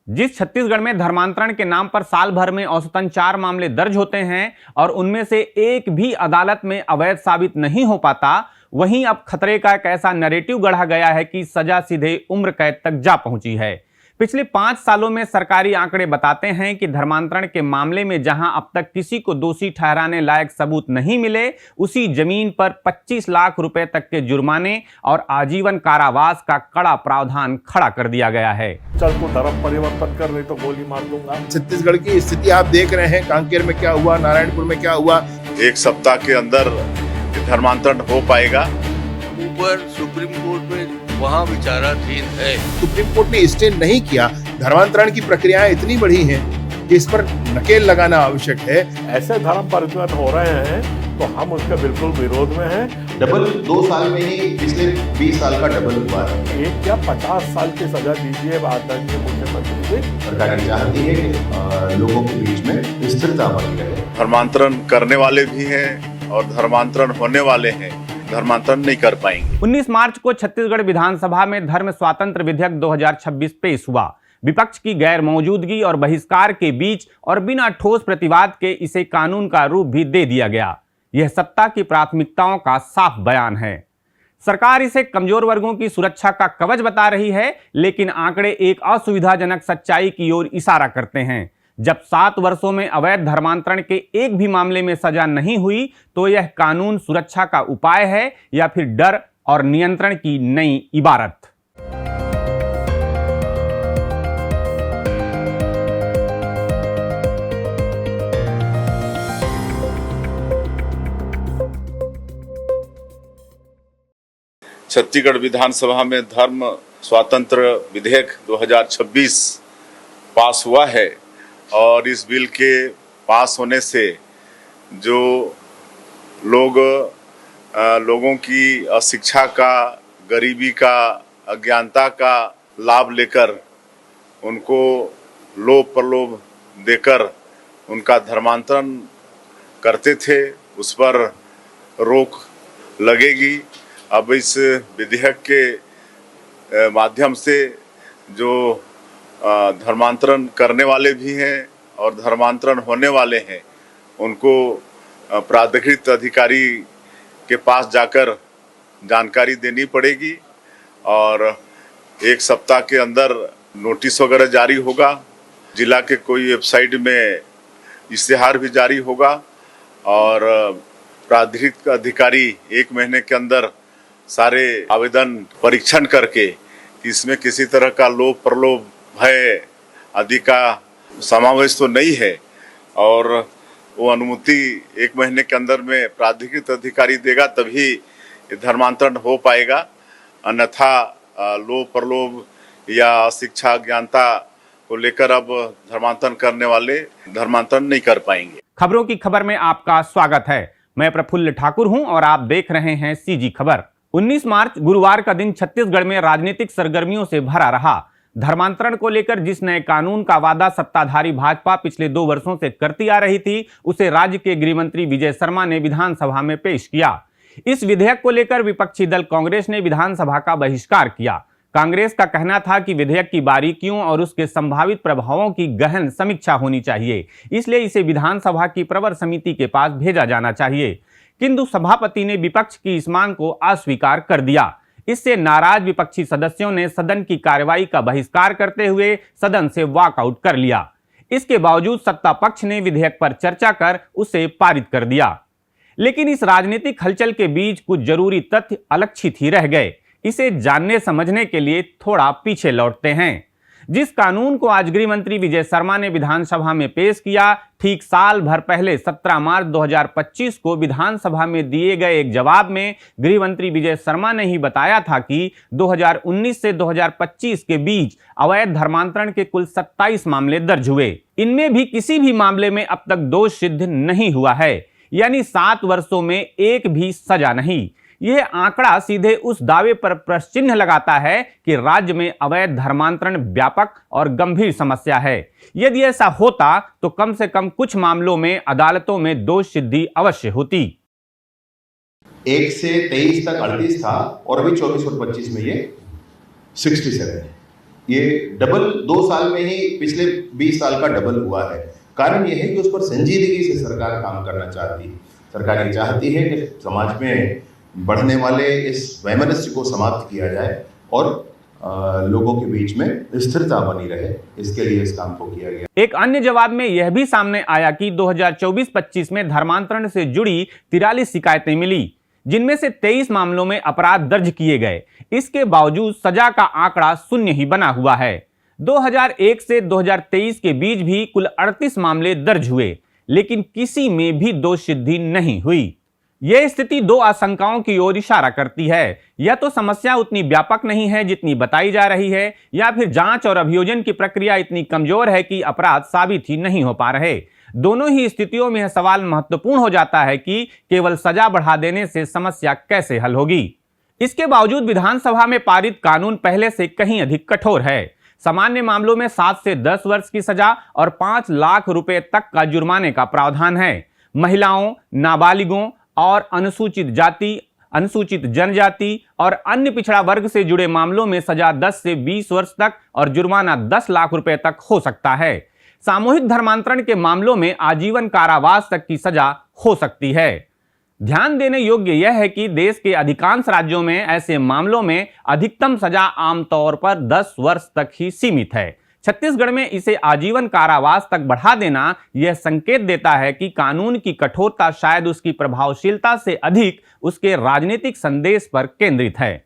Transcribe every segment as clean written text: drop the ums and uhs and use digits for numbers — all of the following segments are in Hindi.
जिस छत्तीसगढ़ में धर्मांतरण के नाम पर साल भर में औसतन 4 मामले दर्ज होते हैं और उनमें से एक भी अदालत में अवैध साबित नहीं हो पाता, वहीं अब खतरे का एक ऐसा नैरेटिव गढ़ा गया है कि सजा सीधे उम्र कैद तक जा पहुंची है। पिछले 5 सालों में सरकारी आंकड़े बताते हैं कि धर्मांतरण के मामले में जहां अब तक किसी को दोषी ठहराने लायक सबूत नहीं मिले, उसी जमीन पर 25 लाख रुपए तक के जुर्माने और आजीवन कारावास का कड़ा प्रावधान खड़ा कर दिया गया है। चल तू धर्म परिवर्तन कर, नहीं तो गोली मार दूंगा। छत्तीसगढ़ की स्थिति आप देख रहे हैं, कांकेर में क्या हुआ, नारायणपुर में क्या हुआ। एक सप्ताह के अंदर धर्मांतरण हो पाएगा। ऊपर सुप्रीम कोर्ट में वहाँ विचाराधीन है। सुप्रीम कोर्ट ने स्टे नहीं किया। धर्मांतरण की प्रक्रियाएं इतनी बड़ी हैं कि इस पर नकेल लगाना आवश्यक है। ऐसे धर्म परिवर्तन हो रहे हैं तो हम उसके बिल्कुल विरोध में हैं। डबल 2 साल में ही पिछले 20 साल का डबल हुआ है। एक क्या 50 साल की सजा दीजिए आदरणीय मुख्यमंत्री जी। सरकार चाहती है कि लोगों के बीच में स्थिरता बनी रहे। धर्मांतरण करने वाले भी हैं और धर्मांतरण होने वाले हैं, धर्मांतरण नहीं कर पाएंगे। 19 मार्च को छत्तीसगढ़ विधानसभा में धर्म स्वातंत्र विधेयक 2026 पेश हुआ। विपक्ष की गैर मौजूदगी और बहिष्कार के बीच और बिना ठोस प्रतिवाद के इसे कानून का रूप भी दे दिया गया। यह सत्ता की प्राथमिकताओं का साफ बयान है। सरकार इसे कमजोर वर्गों की सुरक्षा का कवच बता रही है, लेकिन आंकड़े एक असुविधाजनक सच्चाई की ओर इशारा करते हैं। जब 7 वर्षों में अवैध धर्मांतरण के एक भी मामले में सजा नहीं हुई, तो यह कानून सुरक्षा का उपाय है या फिर डर और नियंत्रण की नई इबारत। छत्तीसगढ़ विधानसभा में धर्म स्वातंत्र विधेयक 2026 पास हुआ है और इस बिल के पास होने से जो लोगों की अशिक्षा का, गरीबी का, अज्ञानता का लाभ लेकर उनको लोभ प्रलोभ देकर उनका धर्मांतरण करते थे, उस पर रोक लगेगी। अब इस विधेयक के माध्यम से जो धर्मांतरण करने वाले भी हैं और धर्मांतरण होने वाले हैं, उनको प्राधिकृत अधिकारी के पास जाकर जानकारी देनी पड़ेगी और 1 सप्ताह के अंदर नोटिस वगैरह जारी होगा। जिला के कोई वेबसाइट में इश्तिहार भी जारी होगा और प्राधिकृत अधिकारी 1 महीने के अंदर सारे आवेदन परीक्षण करके इसमें किसी तरह का लोभ प्रलोभ भय आदि का समावेश तो नहीं है और वो अनुमति 1 महीने के अंदर में प्राधिकृत अधिकारी देगा, तभी धर्मांतरण हो पाएगा। अन्यथा लोभ प्रलोभ या शिक्षा ज्ञानता को लेकर अब धर्मांतरण करने वाले धर्मांतरण नहीं कर पाएंगे। खबरों की खबर में आपका स्वागत है। मैं प्रफुल्ल ठाकुर हूं और आप देख रहे हैं सीजी खबर। 19 मार्च गुरुवार का दिन छत्तीसगढ़ में राजनीतिक सरगर्मियों से भरा रहा। धर्मांतरण को लेकर जिस नए कानून का वादा सत्ताधारी भाजपा पिछले 2 वर्षों से करती आ रही थी, उसे राज्य के गृह मंत्री विजय शर्मा ने विधानसभा में पेश किया। इस विधेयक को लेकर विपक्षी दल कांग्रेस ने विधानसभा का बहिष्कार किया। कांग्रेस का कहना था कि विधेयक की बारीकियों और उसके संभावित प्रभावों की गहन समीक्षा होनी चाहिए, इसलिए इसे विधानसभा की प्रवर समिति के पास भेजा जाना चाहिए। किंतु सभापति ने विपक्ष की इस मांग को अस्वीकार कर दिया। इससे नाराज विपक्षी सदस्यों ने सदन की कार्रवाई का बहिष्कार करते हुए सदन से वॉकआउट कर लिया। इसके बावजूद सत्ता पक्ष ने विधेयक पर चर्चा कर उसे पारित कर दिया। लेकिन इस राजनीतिक हलचल के बीच कुछ जरूरी तथ्य अलक्षित ही रह गए। इसे जानने समझने के लिए थोड़ा पीछे लौटते हैं। जिस कानून को आज गृह मंत्री विजय शर्मा ने विधानसभा में पेश किया, ठीक साल भर पहले 17 मार्च 2025 को विधानसभा में दिए गए एक जवाब में गृह मंत्री विजय शर्मा ने ही बताया था कि 2019 से 2025 के बीच अवैध धर्मांतरण के कुल 27 मामले दर्ज हुए। इनमें भी किसी भी मामले में अब तक दोष सिद्ध नहीं हुआ है, यानी 7 वर्षों में एक भी सजा नहीं। यह आंकड़ा सीधे उस दावे पर प्रश्न चिन्ह लगाता है कि राज्य में अवैध धर्मांतरण व्यापक और गंभीर समस्या है। यदि ऐसा होता तो कम से कम कुछ मामलों में अदालतों में दोष सिद्धि अवश्य होती। 1 से 23 तक 38 था और अभी 24 और 25 में ये 67 है। ये डबल 2 साल में ही पिछले 20 साल का डबल हुआ है। कारण ये है कि उस पर संजीदगी से सरकार काम करना चाहती है। सरकार ये चाहती है कि समाज में बढ़ने वाले इस वैमनस्य को समाप्त किया जाए और लोगों के बीच में स्थिरता बनी रहे, इसके लिए इस काम को किया गया। एक अन्य जवाब में यह भी सामने आया कि 2024-25 में धर्मांतरण से जुड़ी 43 शिकायतें मिली, जिनमें से 23 मामलों में अपराध दर्ज किए गए। इसके बावजूद सजा का आंकड़ा शून्य ही बना हुआ है। 2001 से 2023 के बीच भी कुल 38 मामले दर्ज हुए, लेकिन किसी में भी दोष सिद्धि नहीं हुई। यह स्थिति दो आशंकाओं की ओर इशारा करती है। या तो समस्या उतनी व्यापक नहीं है जितनी बताई जा रही है, या फिर जांच और अभियोजन की प्रक्रिया इतनी कमजोर है कि अपराध साबित ही नहीं हो पा रहे। दोनों ही स्थितियों में यह सवाल महत्वपूर्ण हो जाता है कि केवल सजा बढ़ा देने से समस्या कैसे हल होगी। इसके बावजूद विधानसभा में पारित कानून पहले से कहीं अधिक कठोर है। सामान्य मामलों में 7 से 10 वर्ष की सजा और 5 लाख रुपए तक का जुर्माने का प्रावधान है। महिलाओं, नाबालिगों और अनुसूचित जाति, अनुसूचित जनजाति और अन्य पिछड़ा वर्ग से जुड़े मामलों में सजा 10 से 20 वर्ष तक और जुर्माना 10 लाख रुपए तक हो सकता है। सामूहिक धर्मांतरण के मामलों में आजीवन कारावास तक की सजा हो सकती है। ध्यान देने योग्य यह है कि देश के अधिकांश राज्यों में ऐसे मामलों में अधिकतम सजा आमतौर पर 10 वर्ष तक ही सीमित है। छत्तीसगढ़ में इसे आजीवन कारावास तक बढ़ा देना यह संकेत देता है कि कानून की कठोरता शायद उसकी प्रभावशीलता से अधिक उसके राजनीतिक संदेश पर केंद्रित है।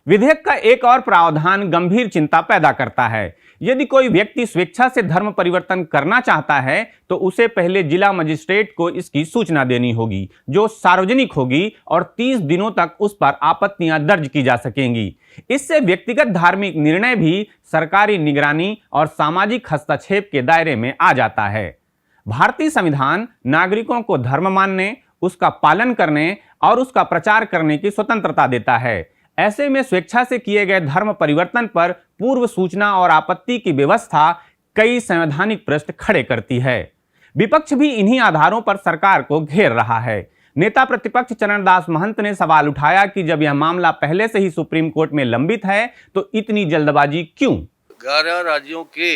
विधेयक का एक और प्रावधान गंभीर चिंता पैदा करता है। यदि कोई व्यक्ति स्वेच्छा से धर्म परिवर्तन करना चाहता है तो उसे पहले जिला मजिस्ट्रेट को इसकी सूचना देनी होगी, जो सार्वजनिक होगी और 30 दिनों तक उस पर आपत्तियां दर्ज की जा सकेंगी। इससे व्यक्तिगत धार्मिक निर्णय भी सरकारी निगरानी और सामाजिक हस्तक्षेप के दायरे में आ जाता है। भारतीय संविधान नागरिकों को धर्म मानने, उसका पालन करने और उसका प्रचार करने की स्वतंत्रता देता है। ऐसे में स्वेच्छा से किए गए धर्म परिवर्तन पर पूर्व सूचना और आपत्ति की व्यवस्था कई संवैधानिक प्रश्न खड़े करती है। विपक्ष भी इन्हीं आधारों पर सरकार को घेर रहा है। नेता प्रतिपक्ष चरणदास महंत ने सवाल उठाया कि जब यह मामला पहले से ही सुप्रीम कोर्ट में लंबित है तो इतनी जल्दबाजी क्यों? 11 राज्यों के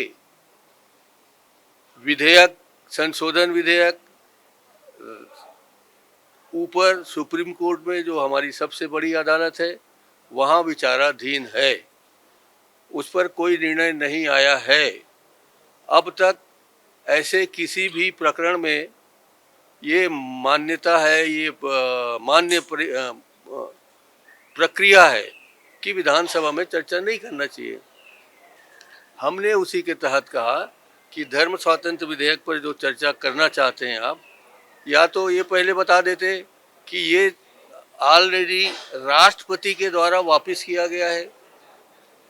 विधेयक, संशोधन विधेयक ऊपर सुप्रीम कोर्ट में, जो हमारी सबसे बड़ी अदालत है, वहाँ विचाराधीन है। उस पर कोई निर्णय नहीं आया है। अब तक ऐसे किसी भी प्रकरण में ये मान्यता है, ये मान्य प्रक्रिया है कि विधानसभा में चर्चा नहीं करना चाहिए। हमने उसी के तहत कहा कि धर्म स्वातंत्र विधेयक पर जो चर्चा करना चाहते हैं आप, या तो ये पहले बता देते कि ये ऑलरेडी राष्ट्रपति के द्वारा वापस किया गया है,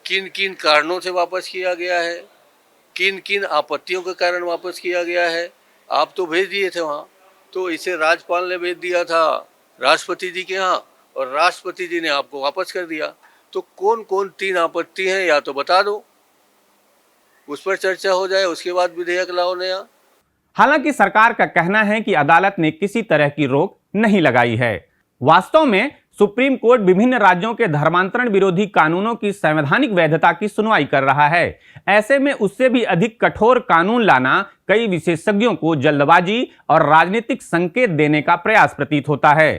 किन किन कारणों से वापस किया गया है, किन किन आपत्तियों के कारण वापस किया गया है। आप तो भेज दिए थे वहाँ, तो इसे राज्यपाल ने भेज दिया था राष्ट्रपति जी के यहाँ और राष्ट्रपति जी ने आपको वापस कर दिया। तो कौन कौन 3 आपत्ति हैं या तो बता दो, उस पर चर्चा हो जाए, उसके बाद विधेयक लाओ नया। हालांकि सरकार का कहना है कि अदालत ने किसी तरह की रोक नहीं लगाई है। वास्तव में सुप्रीम कोर्ट विभिन्न राज्यों के धर्मांतरण विरोधी कानूनों की संवैधानिक वैधता की सुनवाई कर रहा है। ऐसे में उससे भी अधिक कठोर कानून लाना कई विशेषज्ञों को जल्दबाजी और राजनीतिक संकेत देने का प्रयास प्रतीत होता है।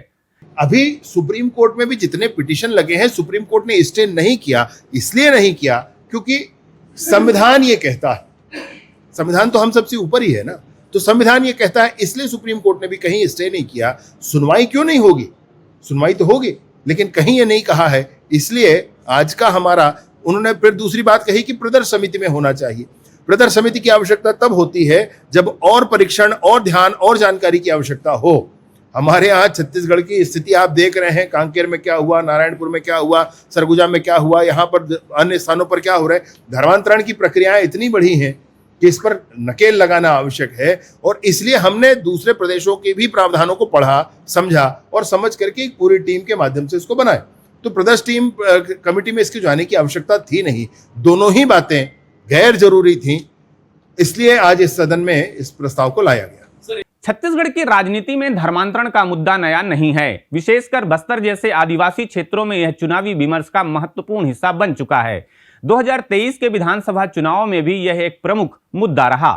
अभी सुप्रीम कोर्ट में भी जितने पिटीशन लगे हैं, सुप्रीम कोर्ट ने स्टे नहीं किया। इसलिए नहीं किया क्योंकि संविधान ये कहता है। संविधान तो हम सबसे ऊपर ही है ना, तो संविधान ये कहता है, इसलिए सुप्रीम कोर्ट ने भी कहीं स्टे नहीं किया। सुनवाई क्यों नहीं होगी? सुनवाई तो होगी, लेकिन कहीं ये नहीं कहा है। इसलिए आज का हमारा, उन्होंने फिर दूसरी बात कही कि प्रदर्श समिति में होना चाहिए। प्रदर्श समिति की आवश्यकता तब होती है जब और परीक्षण और ध्यान और जानकारी की आवश्यकता हो। हमारे यहाँ छत्तीसगढ़ की स्थिति आप देख रहे हैं, कांकेर में क्या हुआ, नारायणपुर में क्या हुआ, सरगुजा में क्या हुआ, यहाँ पर अन्य स्थानों पर क्या हो रहा है। धर्मांतरण की प्रक्रियाएं इतनी बड़ी हैं कि इस पर नकेल लगाना आवश्यक है, और इसलिए हमने दूसरे प्रदेशों के भी प्रावधानों को पढ़ा, समझा और समझ करके एक पूरी टीम के माध्यम से इसको बनाए। तो प्रदेश टीम कमेटी में इसके जाने की आवश्यकता थी नहीं। दोनों ही बातें गैर जरूरी थी, इसलिए आज इस सदन में इस प्रस्ताव को लाया गया। छत्तीसगढ़ की राजनीति में धर्मांतरण का मुद्दा नया नहीं है। विशेषकर बस्तर जैसे आदिवासी क्षेत्रों में यह चुनावी विमर्श का महत्वपूर्ण हिस्सा बन चुका है। 2023 के विधानसभा चुनाव में भी यह एक प्रमुख मुद्दा रहा।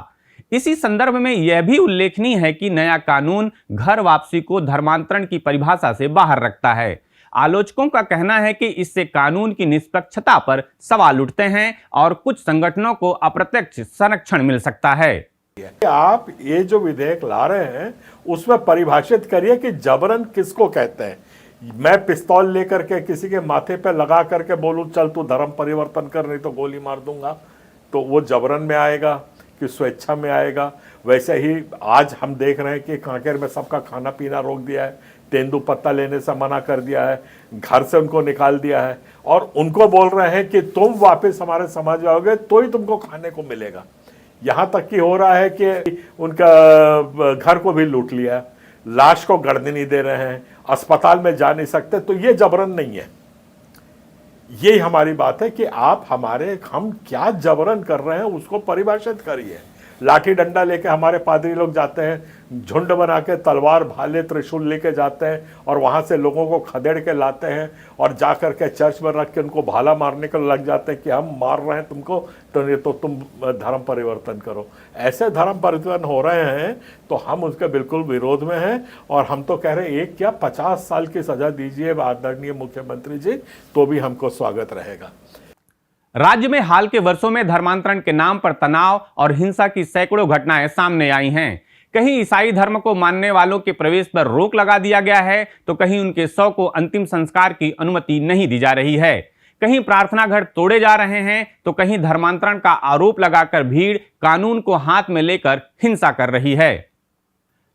इसी संदर्भ में यह भी उल्लेखनीय है कि नया कानून घर वापसी को धर्मांतरण की परिभाषा से बाहर रखता है। आलोचकों का कहना है कि इससे कानून की निष्पक्षता पर सवाल उठते हैं और कुछ संगठनों को अप्रत्यक्ष संरक्षण मिल सकता है। आप ये जो विधेयक ला रहे हैं उसमें परिभाषित करिए कि जबरन किसको कहते हैं। मैं पिस्तौल लेकर के किसी के माथे पे लगा करके बोलूं चल तू धर्म परिवर्तन कर, नहीं तो गोली मार दूंगा, तो वो जबरन में आएगा कि स्वेच्छा में आएगा। वैसे ही आज हम देख रहे हैं कि कांकेर में सबका खाना पीना रोक दिया है, तेंदुपत्ता लेने से मना कर दिया है, घर से उनको निकाल दिया है और उनको बोल रहे हैं कि तुम वापस हमारे समाज में आओगे तो ही तुमको खाने को मिलेगा। यहाँ तक कि हो रहा है कि उनका घर को भी लूट लिया, लाश को गड़ने नहीं दे रहे हैं, अस्पताल में जा नहीं सकते। तो ये जबरन नहीं है। यही हमारी बात है कि हम क्या जबरन कर रहे हैं उसको परिभाषित करिए। लाठी डंडा लेके हमारे पादरी लोग जाते हैं, झुंड बना के तलवार भाले त्रिशूल लेके जाते हैं और वहां से लोगों को खदेड़ के लाते हैं और जा करके चर्च में रख के उनको भाला मारने को लग जाते हैं कि हम मार रहे हैं तुमको, तो तुम धर्म परिवर्तन करो। ऐसे धर्म परिवर्तन हो रहे हैं तो हम उसके बिल्कुल विरोध में हैं और हम तो कह रहे हैं एक क्या 50 साल की सजा दीजिए आदरणीय मुख्यमंत्री जी, तो भी हमको स्वागत रहेगा। राज्य में हाल के वर्षों में धर्मांतरण के नाम पर तनाव और हिंसा की सैकड़ों घटनाएं सामने आई हैं। कहीं ईसाई धर्म को मानने वालों के प्रवेश पर रोक लगा दिया गया है तो कहीं उनके शव को अंतिम संस्कार की अनुमति नहीं दी जा रही है। कहीं प्रार्थना घर तोड़े जा रहे हैं तो कहीं धर्मांतरण का आरोप लगाकर भीड़ कानून को हाथ में लेकर हिंसा कर रही है।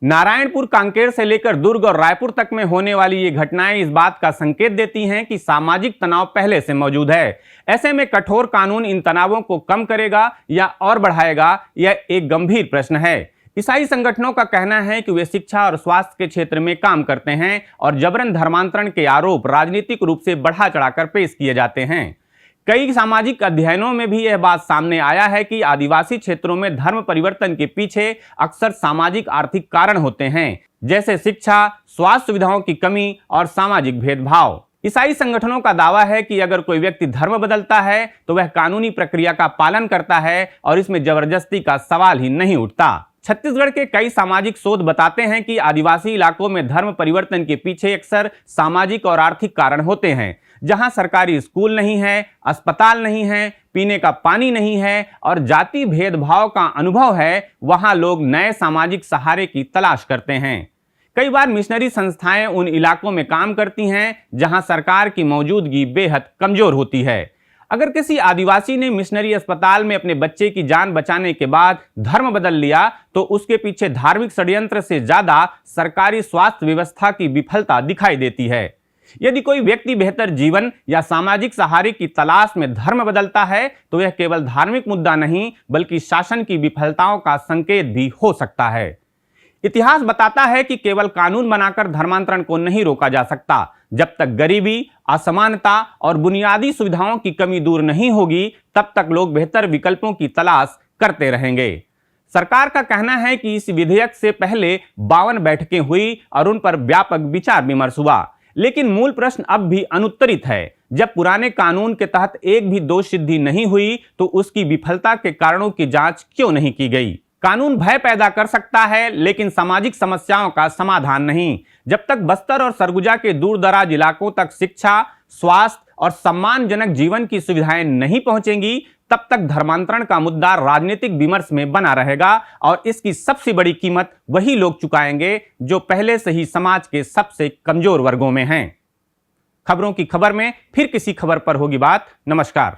नारायणपुर, कांकेर से लेकर दुर्ग और रायपुर तक में होने वाली ये घटनाएं इस बात का संकेत देती हैं कि सामाजिक तनाव पहले से मौजूद है। ऐसे में कठोर कानून इन तनावों को कम करेगा या और बढ़ाएगा, यह एक गंभीर प्रश्न है। ईसाई संगठनों का कहना है कि वे शिक्षा और स्वास्थ्य के क्षेत्र में काम करते हैं और जबरन धर्मांतरण के आरोप राजनीतिक रूप से बढ़ा चढ़ाकर पेश किए जाते हैं। कई सामाजिक अध्ययनों में भी यह बात सामने आया है कि आदिवासी क्षेत्रों में धर्म परिवर्तन के पीछे अक्सर सामाजिक आर्थिक कारण होते हैं, जैसे शिक्षा, स्वास्थ्य सुविधाओं की कमी और सामाजिक भेदभाव। ईसाई संगठनों का दावा है कि अगर कोई व्यक्ति धर्म बदलता है तो वह कानूनी प्रक्रिया का पालन करता है और इसमें जबरदस्ती का सवाल ही नहीं उठता। छत्तीसगढ़ के कई सामाजिक शोध बताते हैं कि आदिवासी इलाकों में धर्म परिवर्तन के पीछे अक्सर सामाजिक और आर्थिक कारण होते हैं। जहां सरकारी स्कूल नहीं है, अस्पताल नहीं है, पीने का पानी नहीं है और जाति भेदभाव का अनुभव है, वहां लोग नए सामाजिक सहारे की तलाश करते हैं। कई बार मिशनरी संस्थाएं उन इलाकों में काम करती हैं जहां सरकार की मौजूदगी बेहद कमजोर होती है। अगर किसी आदिवासी ने मिशनरी अस्पताल में अपने बच्चे की जान बचाने के बाद धर्म बदल लिया तो उसके पीछे धार्मिक षड्यंत्र से ज्यादा सरकारी स्वास्थ्य व्यवस्था की विफलता दिखाई देती है। यदि कोई व्यक्ति बेहतर जीवन या सामाजिक सहारे की तलाश में धर्म बदलता है तो यह केवल धार्मिक मुद्दा नहीं बल्कि शासन की विफलताओं का संकेत भी हो सकता है। इतिहास बताता है कि केवल कानून बनाकर धर्मांतरण को नहीं रोका जा सकता। जब तक गरीबी, असमानता और बुनियादी सुविधाओं की कमी दूर नहीं होगी तब तक लोग बेहतर विकल्पों की तलाश करते रहेंगे। सरकार का कहना है कि इस विधेयक से पहले 52 बैठकें हुई और उन पर व्यापक विचार विमर्श हुआ, लेकिन मूल प्रश्न अब भी अनुत्तरित है। जब पुराने कानून के तहत एक भी दोष सिद्धि नहीं हुई तो उसकी विफलता के कारणों की जांच क्यों नहीं की गई? कानून भय पैदा कर सकता है लेकिन सामाजिक समस्याओं का समाधान नहीं। जब तक बस्तर और सरगुजा के दूर दराज इलाकों तक शिक्षा, स्वास्थ्य और सम्मानजनक जीवन की सुविधाएं नहीं पहुंचेंगी तब तक धर्मांतरण का मुद्दा राजनीतिक विमर्श में बना रहेगा और इसकी सबसे बड़ी कीमत वही लोग चुकाएंगे जो पहले से ही समाज के सबसे कमजोर वर्गों में हैं। खबरों की खबर में फिर किसी खबर पर होगी बात। नमस्कार।